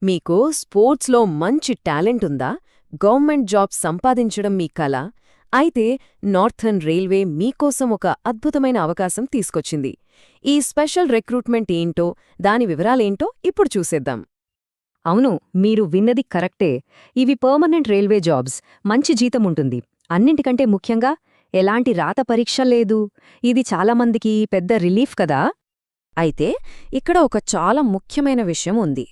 మీకు స్పోర్ట్స్లో మంచి టాలెంట్ ఉందా? గవర్నమెంట్ జాబ్ సంపాదించడం మీ కల? అయితే నార్థర్న్ రైల్వే మీకోసం ఒక అద్భుతమైన అవకాశం తీసుకొచ్చింది. ఈ స్పెషల్ రిక్రూట్మెంట్ ఏంటో, దాని వివరాలేంటో ఇప్పుడు చూసేద్దాం. అవును, మీరు విన్నది కరెక్టే. ఇవి పర్మనెంట్ రైల్వే జాబ్స్, మంచి జీతం ఉంటుంది. అన్నింటికంటే ముఖ్యంగా ఎలాంటి రాత పరీక్ష లేదు. ఇది చాలామందికి పెద్ద రిలీఫ్ కదా. అయితే ఇక్కడ ఒక చాలా ముఖ్యమైన విషయం ఉంది.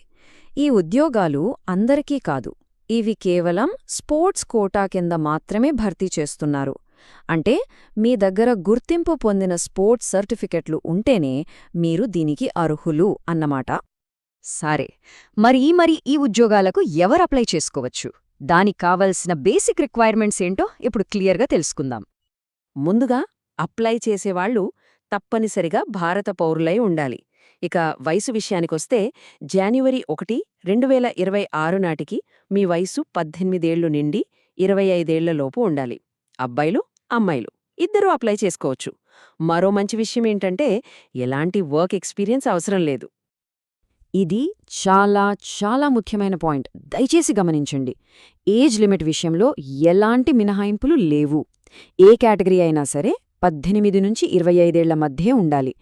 ఈ ఉద్యోగాలు అందరికీ కాదు. ఇవి కేవలం స్పోర్ట్స్ కోటా కింద మాత్రమే భర్తీ చేస్తున్నారు. అంటే మీ దగ్గర గుర్తింపు పొందిన స్పోర్ట్స్ సర్టిఫికెట్లు ఉంటేనే మీరు దీనికి అర్హులు అన్నమాట. సరే, మరి ఈ ఉద్యోగాలకు ఎవరు అప్లై చేసుకోవచ్చు? దానికి కావలసిన బేసిక్ రిక్వైర్మెంట్స్ ఏంటో ఇప్పుడు క్లియర్గా తెలుసుకుందాం. ముందుగా అప్లై చేసేవాళ్లు తప్పనిసరిగా భారత పౌరులై ఉండాలి. ఇక వయసు విషయానికొస్తే జనవరి 1, 2026 నాటికి మీ వయసు 18 ఏళ్లు నిండి 25 ఏళ్లలోపు ఉండాలి. అబ్బాయిలు, అమ్మాయిలు ఇద్దరూ అప్లై చేసుకోవచ్చు. మరో మంచి విషయమేంటంటే ఎలాంటి వర్క్ ఎక్స్పీరియన్స్ అవసరం లేదు. ఇది చాలా చాలా ముఖ్యమైన పాయింట్. దయచేసి గమనించండి. ఏజ్ లిమిట్ విషయంలో ఎలాంటి మినహాయింపులు లేవు. ఏ కేటగిరీ అయినా సరే 18 నుంచి 25 ఏళ్ల మధ్యే ఉండాలి.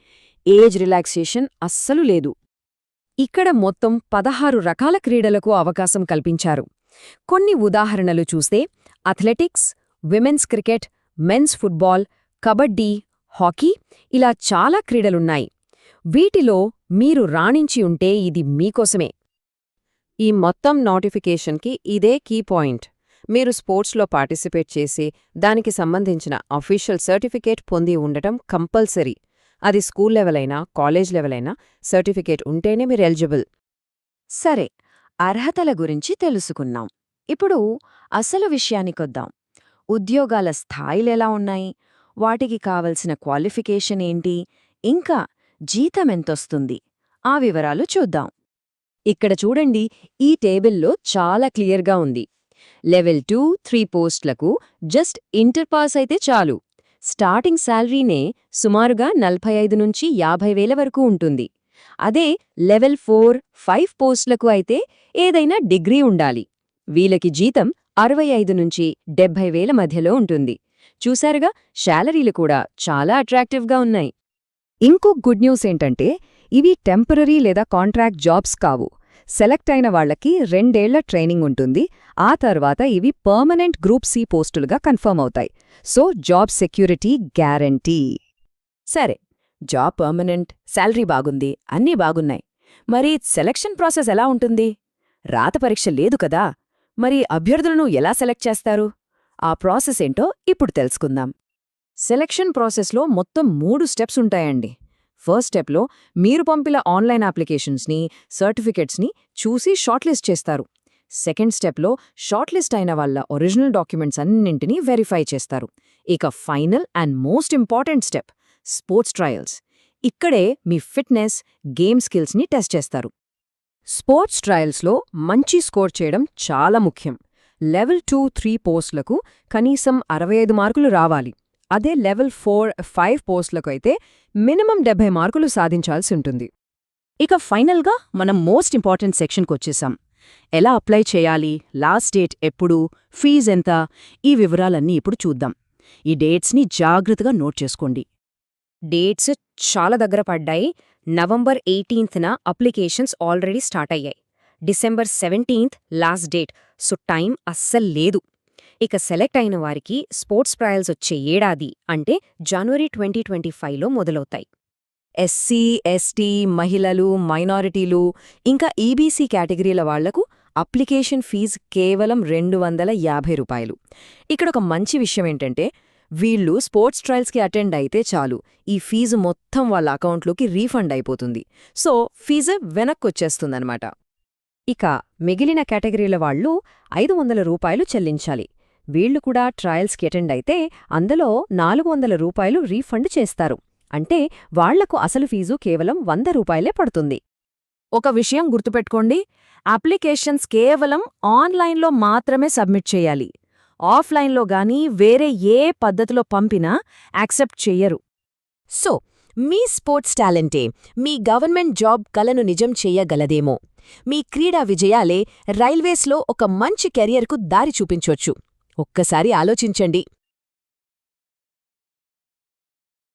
ఏజ్ రిలాక్సేషన్ అస్సలు లేదు. ఇక్కడ మొత్తం 16 రకాల క్రీడలకు అవకాశం కల్పించారు. కొన్ని ఉదాహరణలు చూస్తే athletics, women's cricket, men's football, kabaddi, hockey ఇలా చాలా క్రీడలున్నాయి. వీటిలో మీరు రాణించి ఉంటే ఇది మీకోసమే. ఈ మొత్తం నోటిఫికేషన్కి ఇదే కీ పాయింట్. మీరు స్పోర్ట్స్లో పార్టిసిపేట్ చేసి దానికి సంబంధించిన అఫీషియల్ సర్టిఫికేట్ పొంది ఉండటం కంపల్సరీ. అది స్కూల్ లెవెల్ అయినా, కాలేజ్ లెవెల్ అయినా సర్టిఫికేట్ ఉంటేనే మీరు ఎలిజిబుల్. సరే, అర్హతల గురించి తెలుసుకున్నాం. ఇప్పుడు అసలు విషయానికొద్దాం. ఉద్యోగాల స్థాయిలెలా ఉన్నాయి, వాటికి కావలసిన క్వాలిఫికేషన్ ఏంటి, ఇంకా జీతమెంతొస్తుంది, ఆ వివరాలు చూద్దాం. ఇక్కడ చూడండి, ఈ టేబుల్లో చాలా క్లియర్గా ఉంది. లెవెల్ 2, 3 పోస్టులకు జస్ట్ ఇంటర్ పాస్ అయితే చాలు. స్టార్టింగ్ శాలరీనే సుమారుగా 45 నుంచి 50 వేల వరకు ఉంటుంది. అదే లెవెల్ 4, 5 పోస్టులకు అయితే ఏదైనా డిగ్రీ ఉండాలి. వీళ్ళకి జీతం 65 నుంచి 70 వేల మధ్యలో ఉంటుంది. చూశారుగా, శాలరీలు కూడా చాలా అట్రాక్టివ్గా ఉన్నాయి. ఇంకో గుడ్ న్యూస్ ఏంటంటే ఇవి టెంపరరీ లేదా కాంట్రాక్ట్ జాబ్స్ కావు. సెలెక్ట్ అయిన వాళ్లకి 2 ఏళ్ల ట్రైనింగ్ ఉంటుంది. ఆ తర్వాత ఇవి పర్మనెంట్ గ్రూప్ సి పోస్టులుగా కన్ఫర్మ్ అవుతాయి. So job security guarantee. సరే, జాబ్ పర్మనెంట్, శాలరీ బాగుంది, అన్నీ బాగున్నాయి. మరి సెలక్షన్ ప్రాసెస్ ఎలా ఉంటుంది? రాత పరీక్ష లేదు కదా. మరి అభ్యర్థులను ఎలా సెలెక్ట్ చేస్తారు? ఆ ప్రాసెస్ ఏంటో ఇప్పుడు తెలుసుకుందాం. సెలక్షన్ ప్రాసెస్లో మొత్తం 3 స్టెప్స్ ఉంటాయండి. ఫస్ట్ స్టెప్లో మీరు పంపిన ఆన్లైన్ అప్లికేషన్స్ని, సర్టిఫికెట్స్ని చూసి షార్ట్లిస్ట్ చేస్తారు. సెకండ్ స్టెప్లో షార్ట్లిస్ట్ అయిన వాళ్ళ ఒరిజినల్ డాక్యుమెంట్స్ అన్నింటినీ వెరిఫై చేస్తారు. ఇక final and most important step, sports trials. ఇక్కడే మీ ఫిట్నెస్, గేమ్ స్కిల్స్ని టెస్ట్ చేస్తారు. స్పోర్ట్స్ ట్రయల్స్లో మంచి స్కోర్ చేయడం చాలా ముఖ్యం. లెవెల్ 2, 3 పోస్టులకు కనీసం 65 మార్కులు రావాలి. అదే లెవెల్ 4, 5 పోస్టులకు అయితే మినిమం 70 మార్కులు సాధించాల్సి ఉంటుంది. ఇక ఫైనల్గా మనం మోస్ట్ ఇంపార్టెంట్ సెక్షన్కొచ్చేసాం. ఎలా అప్లై చేయాలి, లాస్ట్ డేట్ ఎప్పుడు, ఫీజ్ ఎంత, ఈ వివరాలన్నీ ఇప్పుడు చూద్దాం. ఈ డేట్స్ని జాగ్రత్తగా నోట్ చేసుకోండి. డేట్స్ చాలా దగ్గర పడ్డాయి. నవంబర్ 18న అప్లికేషన్స్ ఆల్రెడీ స్టార్ట్ అయ్యాయి. December 17th last date. So time అస్సలు లేదు. ఇక సెలెక్ట్ అయిన వారికి స్పోర్ట్స్ ట్రయల్స్ వచ్చే ఏడాది అంటే జనవరి 2025లో మొదలవుతాయి. ఎస్సీ, ఎస్టీ, మహిళలు, మైనారిటీలు, ఇంకా ఈబీసీ కేటగిరీల వాళ్లకు అప్లికేషన్ ఫీజు కేవలం 250 రూపాయలు. ఇక్కడొక మంచి విషయమేంటంటే వీళ్ళు స్పోర్ట్స్ ట్రయల్స్కి అటెండ్ అయితే చాలు, ఈ ఫీజు మొత్తం వాళ్ళ అకౌంట్లోకి రీఫండ్ అయిపోతుంది. సో ఫీజు వెనక్కొచ్చేస్తుందన్నమాట. ఇక మిగిలిన కేటగిరీల వాళ్లు 500 రూపాయలు చెల్లించాలి. వీళ్లు కూడా ట్రయల్స్కి అటెండ్ అయితే అందులో 400 రూపాయలు రీఫండ్ చేస్తారు. అంటే వాళ్లకు అసలు ఫీజు కేవలం 100 రూపాయలే పడుతుంది. ఒక విషయం గుర్తుపెట్టుకోండి, అప్లికేషన్స్ కేవలం ఆన్లైన్లో మాత్రమే సబ్మిట్ చేయాలి. ఆఫ్లైన్లో గానీ వేరే ఏ పద్ధతిలో పంపినా యాక్సెప్ట్ చెయ్యరు. సో మీ స్పోర్ట్స్ టాలెంటే మీ గవర్నమెంట్ జాబ్ కలను నిజం చెయ్యగలదేమో. మీ క్రీడా విజయాలే రైల్వేస్లో ఒక మంచి కెరియర్కు దారి చూపించొచ్చు. ఒక్కసారి ఆలోచించండి.